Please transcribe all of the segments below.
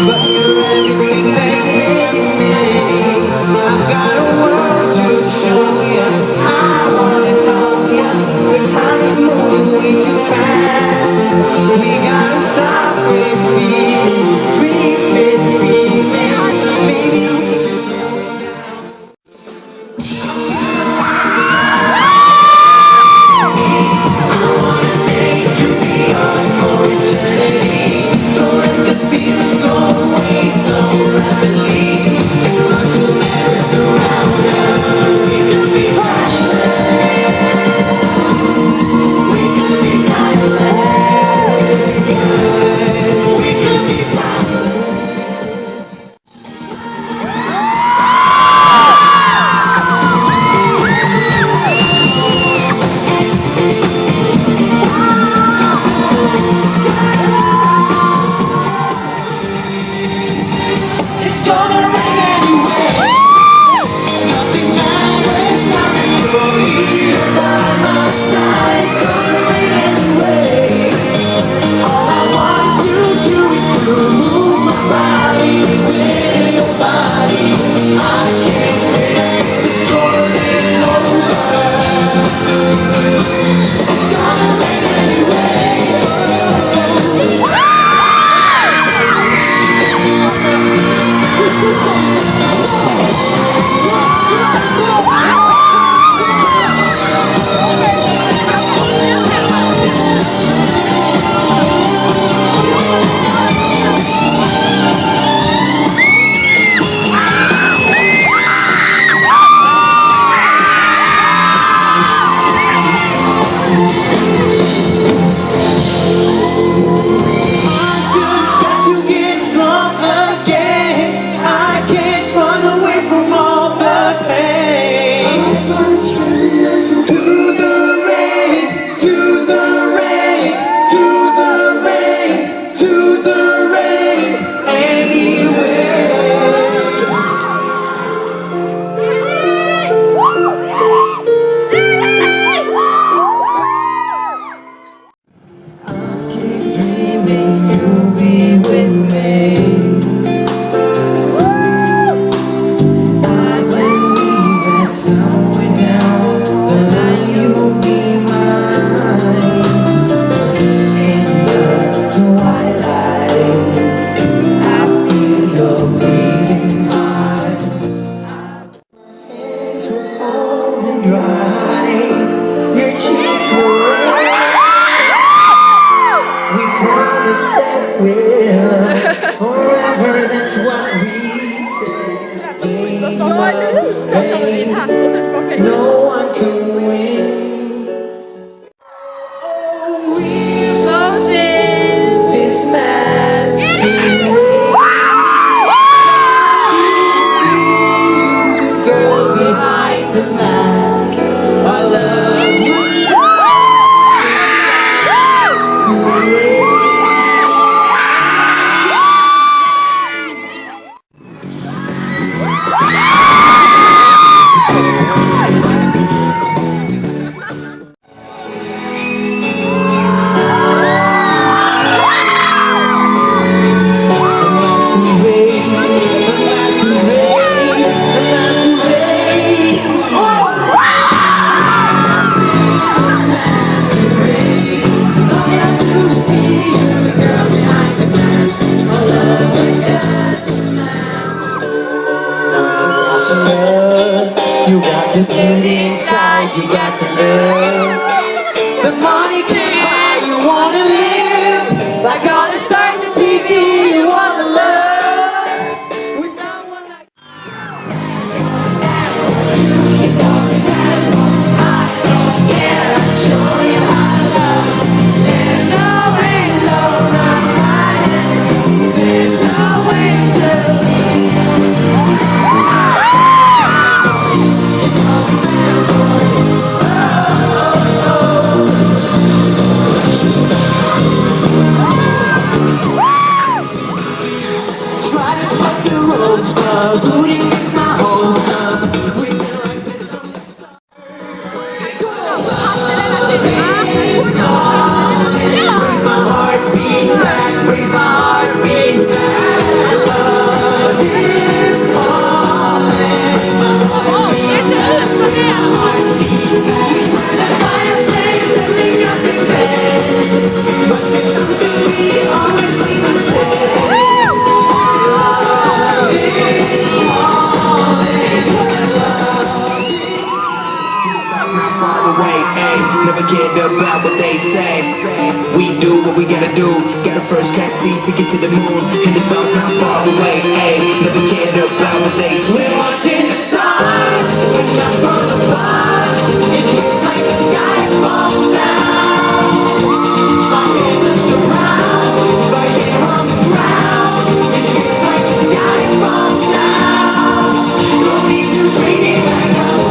But you're everything that's in me. I've got a world to show ya. I wanna know ya. The time is moving way too fast. We gotta stop this feeling. Freeze this feeling. Maybe we can slow it down. I wanna stay to be yours for eternity. Don't let the feelings go away so rapidly. The clouds will never surround us. We can be timeless. We can be timeless. We can be timeless. It's gonna rain anyway. Nothing matters now that you're here by my side. It's gonna rain anyway. All I want to do is to move my body with your body. I can't wait till the storm is over. It's gonna rain anyway. Just got to get strong again. I can't run away from all the pain. To the rain, to the rain, to the rain, to the rain, anyway. Keep dreaming you'll be with me. I believe that somewhere down the line you'll be mine. In the twilight, I feel your beating heart. Hands were cold and dry. Your cheeks were red. We promised that we'll love forever. That's what we say. Sen tar vi din hatt och så spakar jag. No one can win. Oh, we're loading this mask. The girl behind the mask. Our love was masquerade. You got the beauty inside, you got the love. The money can buy, you wanna live like all the stars on TV, you wanna love with someone like you don't have one. I don't care, I'll show you how to love. There's no way alone, I'm riding. There's no way just try to cut the roads, but who didn't get my hopes up? We've been like this from the start. This calling brings my heartbeat back, brings my heartbeat do. Got a first class seat to get to the moon, and the stars not far away. Ayy, never cared about what they say. We're watching the stars, looking up from the bottom. It feels like the sky falls down. My head looks around, right here on the ground. It feels like the sky falls down. No need to bring it back up.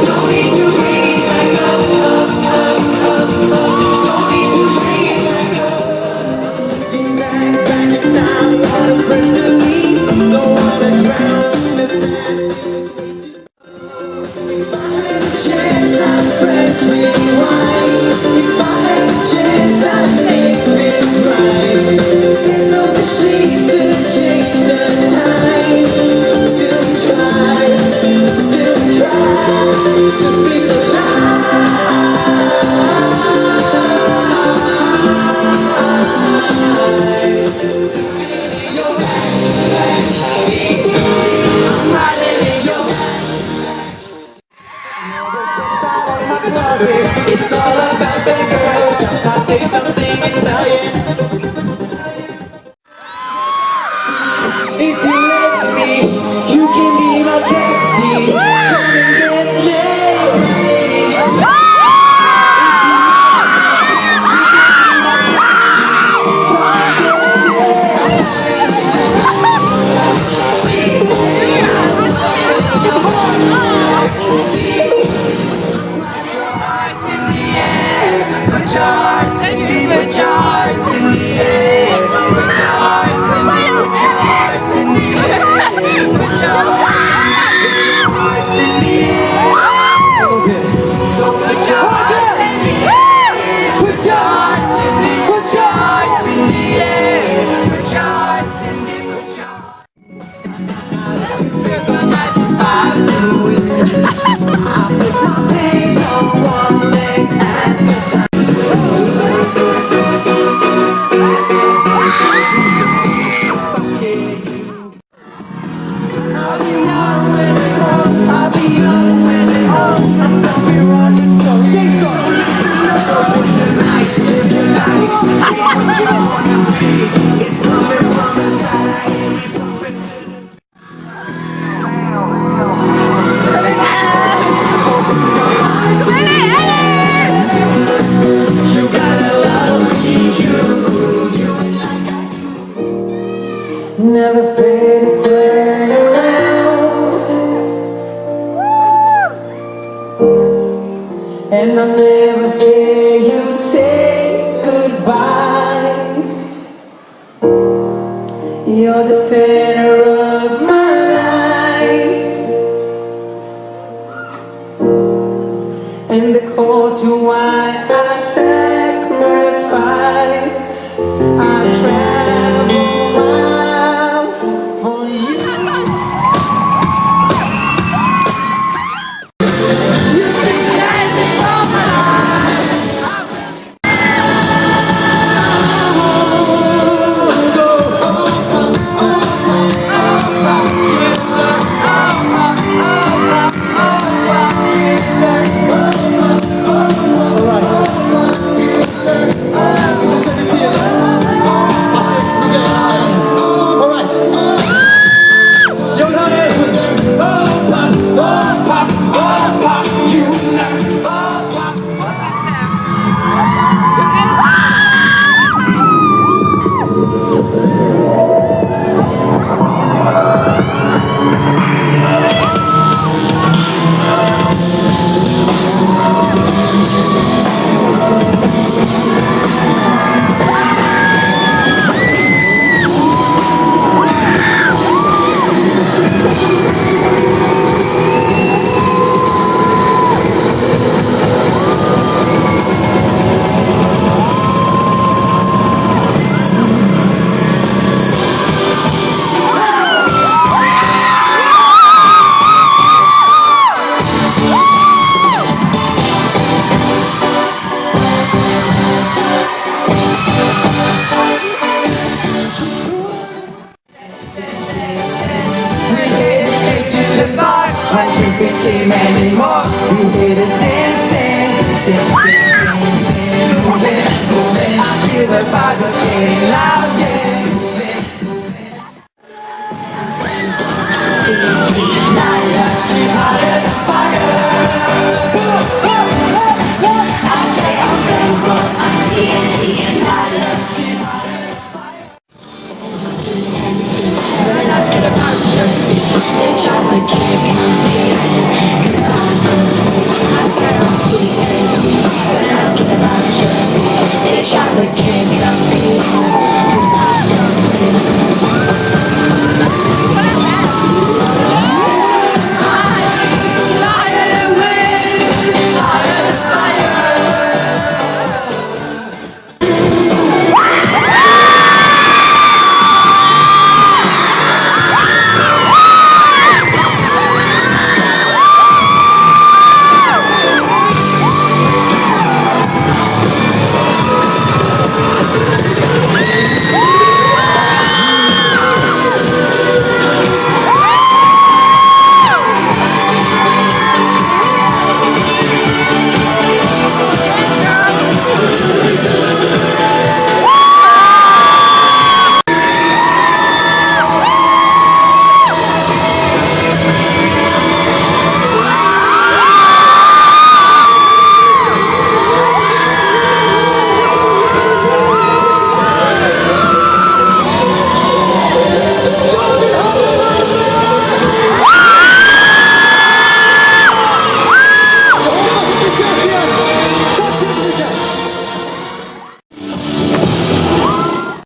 No need to bring it back up. No need to bring it back up. Back in town, what a place to leave. Don't wanna drown in the past. If I had a chance, I'd press rewind. If I had a chance, I'd make this right. There's no machines to change the time. Still try to feel alive. To feel in your back. See, I'm riding in your back. It's all about the girls. I think something Italian. If you let me, you can be my taxi. Come and get me. Put your hearts in me, put your hearts in the air. Put your hearts in me, put your hearts in the air. Put your hearts in the air. So put your hearts in the air. Put your hearts in me, put your hearts in the air. Put your hearts in me, put your hearts in the air. I put my pants on one leg at the time. I'll be young when they home. I'll be young when they home. I'll be running so so live your life, live your life. Be what you wanna be. It's coming from inside. You gotta love me, you like I do. Never fade to turn around, and I'll never fear you to say goodbye. You're the center of my life, and the core to why I sacrifice. I travel miles for you. You see the icing on my life. became anymore. We did it.